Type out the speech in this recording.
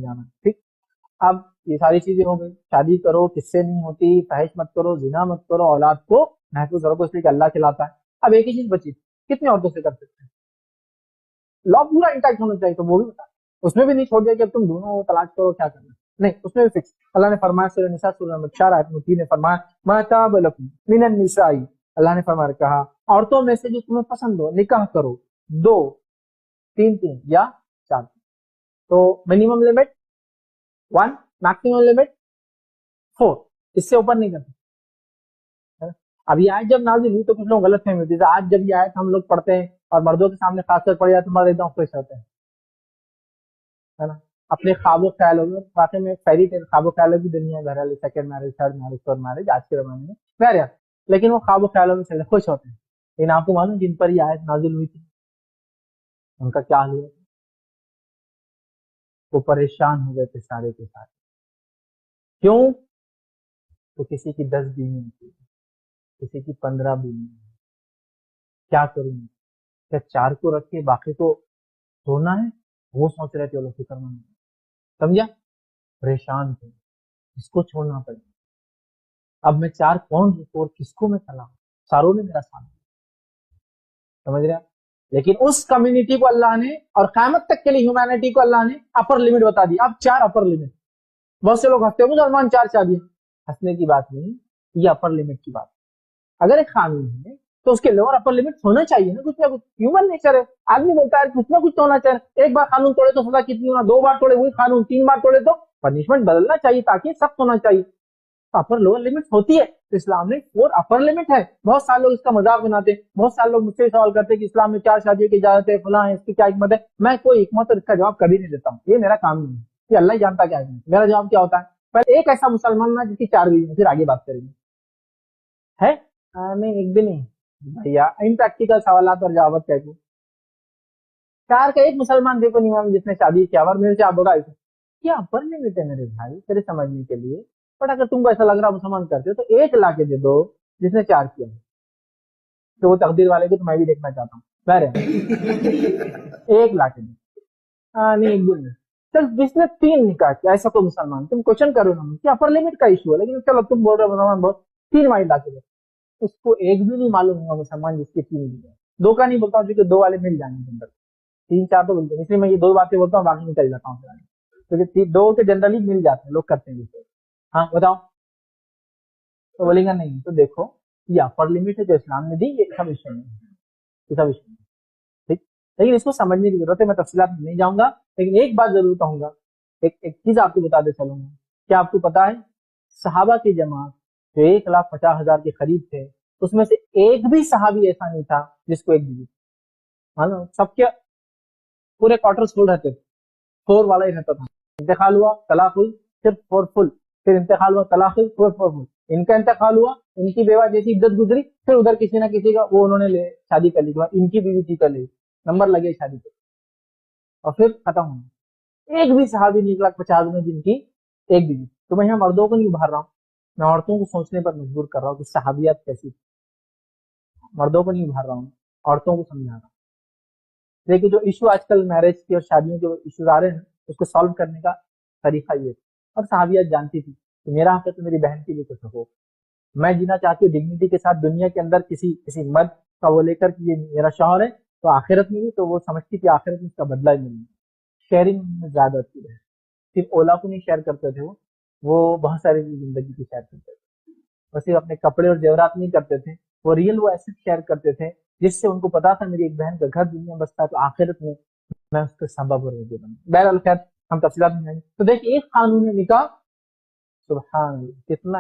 جانا. ٹھیک, اب یہ ساری چیزیں ہو گئی. شادی کرو, کس سے نہیں ہوتی, فحش مت کرو, زنا مت کرو, اولاد کو محفوظ رکھو اس لیے کہ اللہ کھلاتا ہے. اب ایک ہی چیز بچی, کتنی عورتوں سے کر سکتے ہیں؟ لا پورا انٹیکٹ ہونا چاہیے, تو وہ بھی بتا, اس میں بھی نہیں چھوڑ دیا کہ اب تم دونوں طلاق کرو, کیا کرنا, نہیں, اس میں بھی فکس. اللہ نے فرمایا سورہ نساء سورہ نمبر 4 آیت نمبر 3 نے فرمایا ما تاب لکم من النساء, اللہ نے فرمایا کہا عورتوں میں سے جو تمہیں پسند ہو نکاح کرو, 2 3 یا 4. تو منیمم لمٹ 1, میکسیمم لمٹ 4, اس سے اوپر نہیں کرتے. اب یہ آیت جب نازل ہوئی تو کچھ لوگ غلط فہمی ہوتی ہے. آج جب یہ آیت ہم لوگ پڑھتے ہیں اور مردوں کے سامنے خاص کر پڑھ جاتے ہیں, مرد ایک دم خوش ہوتے ہیں, ہے نا, اپنے خواب و خیالوں میں. واقعی میں فیری ٹیل خواب و خیالوں کی دنیا ہے, بہرحال second marriage, third marriage, fourth marriage آج کے زمانے میں بہرحال, لیکن وہ خواب و خیالوں میں چلے خوش ہوتے ہیں. لیکن آپ کو معلوم جن پر یہ آیت نازل ہوئی تھی ان کا کیا حال ہوا, وہ پریشان ہو گئے تھے سارے کے سارے. کیوں؟ تو کسی کی 10 بیوی تھی, کسی کی 15 بیوی. کیا کروں, کیا 4 کو رکھ کے باقی کو سونا ہے؟ وہ سوچ رہے تھے, لوگ فکر مند, سمجھا, پریشان تھے, اس کو چھوڑنا پڑے. اب میں 4 کون رکھوں اور کس کو میں چلاؤں؟ ساروں نے میرا ساتھ دیا, سمجھ رہے. لیکن اس کمیونٹی کو اللہ نے, اور قیامت تک کے لیے ہیومینٹی کو اللہ نے اپر لمٹ بتا دی. اب 4 اپر لمٹ. بہت سے لوگ ہنستے ہیں مسلمان 4 شادیاں, ہنسنے کی بات نہیں, یہ اپر لمٹ کی بات. اگر ایک قانون ہے تو اس کے لوور اپر لمٹ ہونا چاہیے نا, کچھ نہ کچھ. ہیومن نیچر ہے, آدمی بولتا ہے کچھ نہ کچھ تو ہونا چاہیے. ایک بار قانون توڑے تو سزا کتنی ہونا, 2 بار توڑے وہی قانون, 3 بار توڑے تو پنشمنٹ بدلنا چاہیے تاکہ سخت ہونا چاہیے. اپر لوور لمٹ ہوتی ہے. اسلام میں 4 اپر لمٹ ہے. بہت سارے لوگ اس کا مذاق بناتے ہیں. بہت سارے لوگ مجھ سے سوال کرتے ہیں کہ اسلام میں 4 شادیوں کی اجازت ہے, فلاں ہے, اس کی کیا حکمت ہے. میں کوئی حکمت اور اس کا جواب کبھی نہیں دیتا ہوں, یہ میرا کام نہیں ہے, یہ اللہ ہی جانتا کیا ہے. میرا جواب کیا ہوتا ہے, پہلے ایک ایسا مسلمان نا جس کی 4 بیوی, پھر آگے بات کریں گے. ہے نہیں, ایک بھی نہیں بھیا, ان پریکٹیکل سوالات اور جوابات کہتے ہیں. 4 کا ایک مسلمان دیکھو نہیں جس نے شادی کیا, اور میرے سے آپ بڑا کیا اپر لمٹ ہے میرے بھائی تیرے سمجھنے کے لیے. بٹ اگر تم کو ایسا لگ رہا مسلمان کرتے ہو تو 1 لا کے دے دو جس نے 4 کیا, تو وہ تقدیر والے کو تو میں بھی دیکھنا چاہتا ہوں. بہرحال 1 لا کے دے, نہیں ایک بھی نہیں. چل جس نے 3 نکاح کیا, ایسا کوئی مسلمان, تم کوشچن کرو نا کہ اپر لمٹ کا ایشو ہے, لیکن چلو تم بول رہے ہو مسلمان بہت 3 وائی لا کے دے. اس کو ایک بھی نہیں معلوم ہوگا مسلمان جس کے 3 بھی ہے. 2 کا نہیں بولتا ہوں کیونکہ 2 والے مل جائیں گے اندر, 3 4 تو بولتے ہیں, اس لیے میں یہ 2 باتیں بولتا ہوں, باقی نکل جاتا ہوں کیونکہ 2 کے جنرلی مل جاتے ہیں, لوگ کرتے ہیں جسے. ہاں بتاؤ, تو بولیں گا نہیں. تو دیکھو یہ اپر لمٹ ہے جو اسلام نے دی, یہ سب ایشو نہیں ہے, یہ سب ایشو نہیں. ٹھیک, لیکن اس کو سمجھنے کی ضرورت ہے. میں تفصیلات میں نہیں جاؤں گا, لیکن ایک بات ضرور کہوں گا, ایک چیز آپ کو بتاتے چلوں گا. کیا آپ کو پتا ہے صحابہ کی جماعت جو 1,50,000 کے قریب تھے, اس میں سے ایک بھی صحابی ایسا نہیں تھا جس کو ایک بیوی. سب کے پورے کوارٹرز فل رہتے تھے, 4 والا ہی رہتا تھا. انتقال ہوا, طلاق ہوئی, صرف 4 فل, پھر انتقال ہوا, طلاق ہوئی, 4 فل. ان کا انتقال ہوا, ان کی بیوہ جیسی عدت گزری, پھر ادھر کسی نہ کسی کا وہ انہوں نے شادی کر لی, ان کی بیوی تھی کر لی, نمبر لگے شادی پہ, اور پھر ختم ہونا. ایک بھی صحابی نہیں 1,50,000 میں جن کی ایک بیوی. تو میں یہاں مردوں کو نہیں ابھار رہا ہوں, میں عورتوں کو سوچنے پر مجبور کر رہا ہوں کہ صحابیات کیسی. مردوں کو نہیں ابھار رہا ہوں, عورتوں کو سمجھا رہا ہوں. لیکن جو ایشو آج کل میرج کی اور شادیوں کے ایشوز آ رہے ہیں, اس کو سالو کرنے کا طریقہ یہ ہے. اور صحابیات جانتی تھی کہ میرا حق ہے تو میری بہن کے لیے کچھ ہو. میں جینا چاہتی ہوں ڈگنیٹی کے ساتھ دنیا کے اندر, کسی مرد کا وہ لے کر کہ یہ میرا شوہر ہے, تو آخرت میں بھی تو وہ سمجھتی کہ آخرت میں اس کا بدلہ ہی ملنا. شیئرنگ میں زیادہ ہوتی ہے. صرف اولا کو نہیں شیئر کرتے تھے, وہ بہت ساری زندگی کی شیئر کرتے تھے. وہ صرف اپنے کپڑے اور زیورات نہیں کرتے تھے, وہ ریئل وہ ایسے شیئر کرتے تھے جس سے ان کو پتا تھا میری ایک بہن کا گھر دنیا میں بستا ہے, تو آخرت میں اس کے سبب اور وجہ بنا. بہرحال خیر ہم تفصیلات میں جائیں گے. تو دیکھیں ایک قانون نکاح, سبحان اللہ, کتنا